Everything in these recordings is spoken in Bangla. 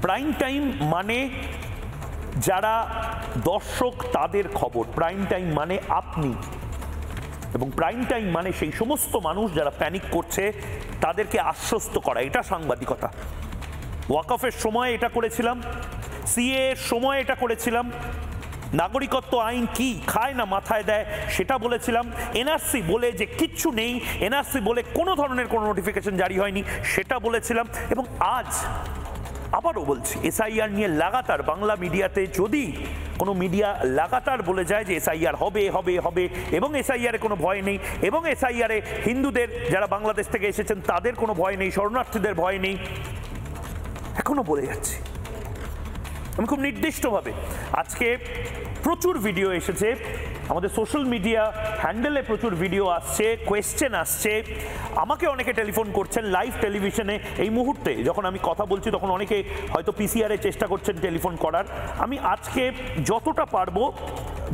প্রাইম টাইম মানে যারা দর্শক তাদের খবর, প্রাইম টাইম মানে আপনি, এবং প্রাইম টাইম মানে সেই সমস্ত মানুষ যারা প্যানিক করছে তাদেরকে আশ্বস্ত করা। এটা সাংবাদিকতা। ওয়াকফের সময় এটা করেছিলাম, সিএ এর সময় এটা করেছিলাম, নাগরিকত্ব আইন কি খায় না মাথায় দেয় সেটা বলেছিলাম, এনআরসি বলে যে কিচ্ছু নেই, এনআরসি বলে কোনো ধরনের কোনো নোটিফিকেশন জারি হয়নি সেটা বলেছিলাম। এবং আজ আবারও বলছি, এসআইআর নিয়ে লাগাতার বাংলা মিডিয়াতে যদি কোনো মিডিয়া লাগাতার বলে যায় যে এসআইআর হবে হবে হবে এবং এসআইআরে কোনো ভয় নেই, এবং এসআইআরে হিন্দুদের যারা বাংলাদেশ থেকে এসেছেন তাদের কোনো ভয় নেই, শরণার্থীদের ভয় নেই, এখনো বলে যাচ্ছি আমি খুব নির্দিষ্টভাবে। আজকে প্রচুর ভিডিও এসেছে, আমাদের সোশ্যাল মিডিয়া হ্যান্ডেলে প্রচুর ভিডিও আসছে, কোয়েশ্চেন আসছে, আমাকে অনেকে টেলিফোন করছেন লাইভ টেলিভিশনে। এই মুহূর্তে যখন আমি কথা বলছি তখন অনেকে হয়তো পিসিআরে চেষ্টা করছেন টেলিফোন করার। আমি আজকে যতটা পারবো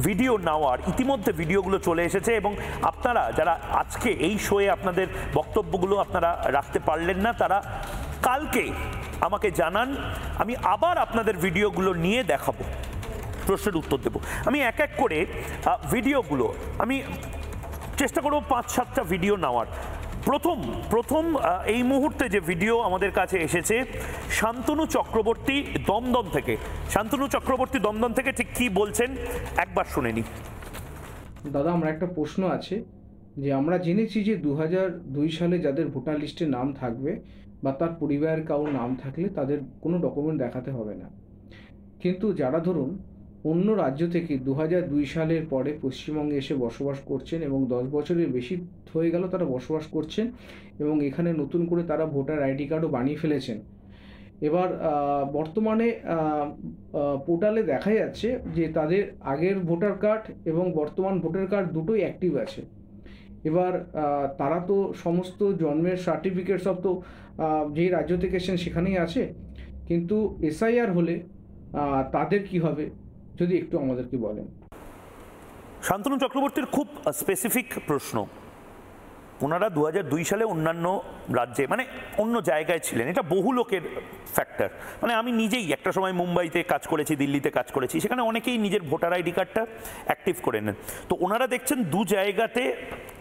ভিডিও নেওয়ার, ইতিমধ্যে ভিডিওগুলো চলে এসেছে, এবং আপনারা যারা আজকে এই শোয়ে আপনাদের বক্তব্যগুলো আপনারা রাখতে পারলেন না তারা কালকে আমাকে জানান, আমি আবার আপনাদের ভিডিওগুলো নিয়ে দেখাবো, প্রশ্নের উত্তর দেব। আমি এক এক করে ভিডিওগুলো আমি চেষ্টা করব 5-7টা ভিডিও নেওয়ার। প্রথম এই মুহূর্তে যে ভিডিও আমাদের কাছে এসেছে শান্তনু চক্রবর্তী দমদম থেকে। শান্তনু চক্রবর্তী দমদম থেকে ঠিক কি বলছেন একবার শুনে নি। দাদা, আমরা একটা প্রশ্ন আছে যে আমরা জেনেছি যে 2002 সালে যাদের ভোটার লিস্টে নাম থাকবে বা তার পরিবারের কারোর নাম থাকলে তাদের কোনো ডকুমেন্ট দেখাতে হবে না, কিন্তু যারা ধরুন অন্য রাজ্য থেকে 2002 সালের পরে পশ্চিমবঙ্গে এসে বসবাস করছেন এবং 10 বছরের বেশি হয়ে গেল তারা বসবাস করছেন এবং এখানে নতুন করে তারা ভোটার আইডি কার্ডও বানিয়ে ফেলেছেন, এবার বর্তমানে পোর্টালে দেখা যাচ্ছে যে তাদের আগের ভোটার কার্ড এবং বর্তমান ভোটার কার্ড দুটোই অ্যাক্টিভ আছে। এবার তারা তো সমস্ত জন্মের সার্টিফিকেট সব তো যেই রাজ্য থেকে এসেছেন সেখানেই আছে, কিন্তু এসআইআর হলে তাদের কি হবে যদি একটু আমাদেরকে বলেন। শান্তনু চক্রবর্তীর খুব স্পেসিফিক প্রশ্ন। ওনারা 2002 সালে অন্যান্য রাজ্যে মানে অন্য জায়গায় ছিলেন, এটা বহু লোকের ফ্যাক্টর। মানে আমি নিজেই একটা সময় মুম্বাইতে কাজ করেছি, দিল্লিতে কাজ করেছি, সেখানে অনেকেই নিজের ভোটার আইডি কার্ডটা অ্যাক্টিভ করে নেন। তো ওনারা দেখছেন দু জায়গাতে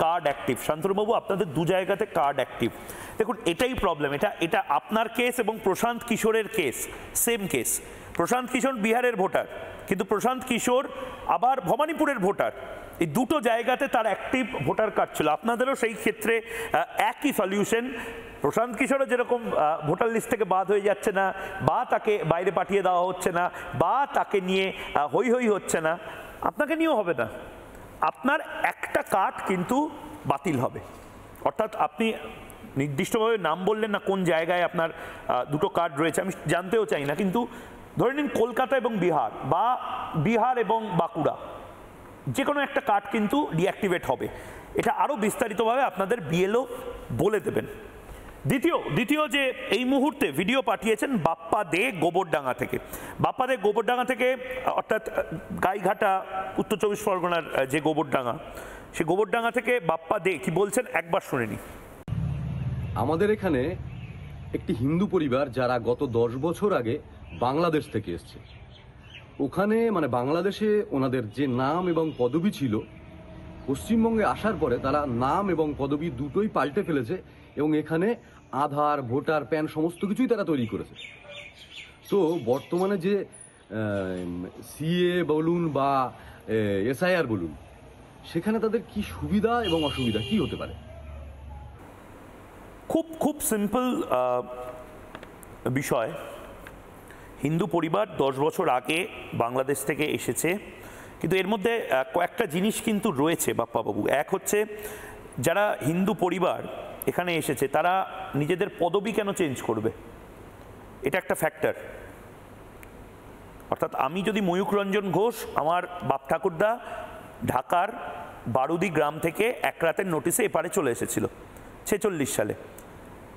কার্ড অ্যাক্টিভ। শান্তনুবাবু, আপনাদের দু জায়গাতে কার্ড অ্যাক্টিভ। দেখুন, এটাই প্রবলেম। এটা আপনার কেস এবং প্রশান্ত কিশোরের case same case. Prashant Kishor বিহারের ভোটার, কিন্তু প্রশান্ত কিশোর আবার ভবানীপুরের ভোটার। এই দুটো জায়গাতে তার অ্যাক্টিভ ভোটার কার্ড ছিল। আপনাদেরও সেই ক্ষেত্রে একই সলিউশন। প্রশান্ত কিশোরও যেরকম ভোটার লিস্ট থেকে বাদ হয়ে যাচ্ছে না, বা তাকে বাইরে পাঠিয়ে দেওয়া হচ্ছে না, বা তাকে নিয়ে হই হই হচ্ছে না, আপনাকে নিয়েও হবে না। আপনার একটা কার্ড কিন্তু বাতিল হবে। অর্থাৎ আপনি নির্দিষ্টভাবে নাম বললেন না কোন জায়গায় আপনার দুটো কার্ড রয়েছে, আমি জানতেও চাই না, কিন্তু ধরে নিন কলকাতা এবং বিহার বা বিহার এবং বাঁকুড়া, যে কোনো একটা কার্ড কিন্তু ডিঅ্যাক্টিভেট হবে। এটা আরও বিস্তারিতভাবে আপনাদের বিএলও বলে দেবেন। দ্বিতীয় যে এই মুহূর্তে ভিডিও পাঠিয়েছেন বাপ্পা দে গোবরডাঙ্গা থেকে। বাপ্পা দে গোবরডাঙ্গা থেকে, অর্থাৎ গাইঘাটা উত্তর 24 পরগনার যে গোবরডাঙ্গা, সে গোবরডাঙ্গা থেকে বাপ্পা দে কি বলছেন একবার শুনে নি। আমাদের এখানে একটি হিন্দু পরিবার যারা গত 10 বছর আগে বাংলাদেশ থেকে এসছে, ওখানে মানে বাংলাদেশে ওনাদের যে নাম এবং পদবি ছিল, পশ্চিমবঙ্গে আসার পরে তারা নাম এবং পদবি দুটোই পাল্টে ফেলেছে এবং এখানে আধার, ভোটার, প্যান সমস্ত কিছুই তারা তৈরি করেছে। তো বর্তমানে যে সিএ বলুন বা এসআইআর বলুন, সেখানে তাদের কি সুবিধা এবং অসুবিধা কি হতে পারে? খুব সিম্পল বিষয়। হিন্দু পরিবার 10 বছর আগে বাংলাদেশ থেকে এসেছে, কিন্তু এর মধ্যে কয়েকটা জিনিস কিন্তু রয়েছে বাপ্পাবাবু। এক হচ্ছে, যারা হিন্দু পরিবার এখানে এসেছে তারা নিজেদের পদবি কেন চেঞ্জ করবে, এটা একটা ফ্যাক্টর। অর্থাৎ আমি যদি ময়ূখ রঞ্জন ঘোষ, আমার বাপ ঠাকুরদা ঢাকার বারুদি গ্রাম থেকে এক রাতের নোটিসে এপারে চলে এসেছিল 46 সালে,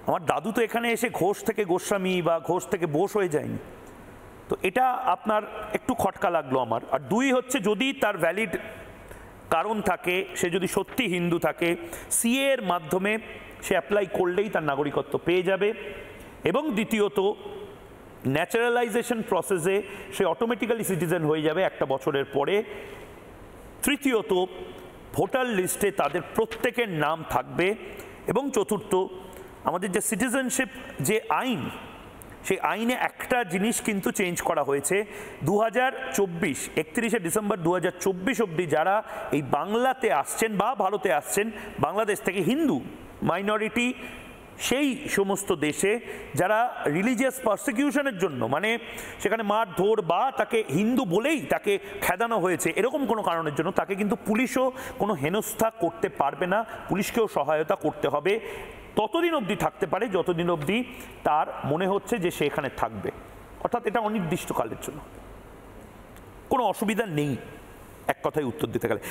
আমার দাদু তো এখানে এসে ঘোষ থেকে গোস্বামী বা ঘোষ থেকে বোস হয়ে যায়নি। তো এটা আপনার একটু খটকা লাগলো আমার। আর দুই হচ্ছে, যদি তার ভ্যালিড কারণ থাকে, সে যদি সত্যি হিন্দু থাকে, সিএ এর মাধ্যমে সে অ্যাপ্লাই করলেই তার নাগরিকত্ব পেয়ে যাবে। এবং দ্বিতীয়ত, ন্যাচারালাইজেশন প্রসেসে সে অটোমেটিক্যালি সিটিজেন হয়ে যাবে একটা বছরের পরে। তৃতীয়ত, ভোটার লিস্টে তাদের প্রত্যেকের নাম থাকবে। এবং চতুর্থ, আমাদের যে সিটিজেনশিপ যে আইন, সেই আইনে একটা জিনিস কিন্তু চেঞ্জ করা হয়েছে। 2024 31শে ডিসেম্বর 2024 অবধি যারা এই বাংলাতে আসছেন বা ভারতে আসছেন বাংলাদেশ থেকে, হিন্দু মাইনরিটি সেই সমস্ত দেশে যারা রিলিজিয়াস পারসিকিউশনের জন্য, মানে সেখানে মারধর বা তাকে হিন্দু বলেই তাকে খেদানো হয়েছে এরকম কোনো কারণের জন্য, তাকে কিন্তু পুলিশও কোনো হেনস্থা করতে পারবে না, পুলিশকেও সহায়তা করতে হবে। ততদিন অবধি থাকতে পারে যতদিন অবধি তার মনে হচ্ছে যে সে এখানে থাকবে, অর্থাৎ এটা অনির্দিষ্টকালের জন্য। কোনো অসুবিধা নেই এক কথায় উত্তর দিতে গেলে।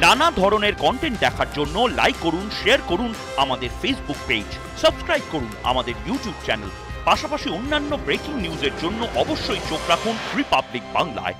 নানা ধরনের কন্টেন্ট দেখার জন্য লাইক করুন, শেয়ার করুন আমাদের ফেসবুক পেজ, সাবস্ক্রাইব করুন আমাদের ইউটিউব চ্যানেল। পাশাপাশি অন্যান্য ব্রেকিং নিউজের জন্য অবশ্যই চোখ রাখুন রিপাবলিক বাংলায়।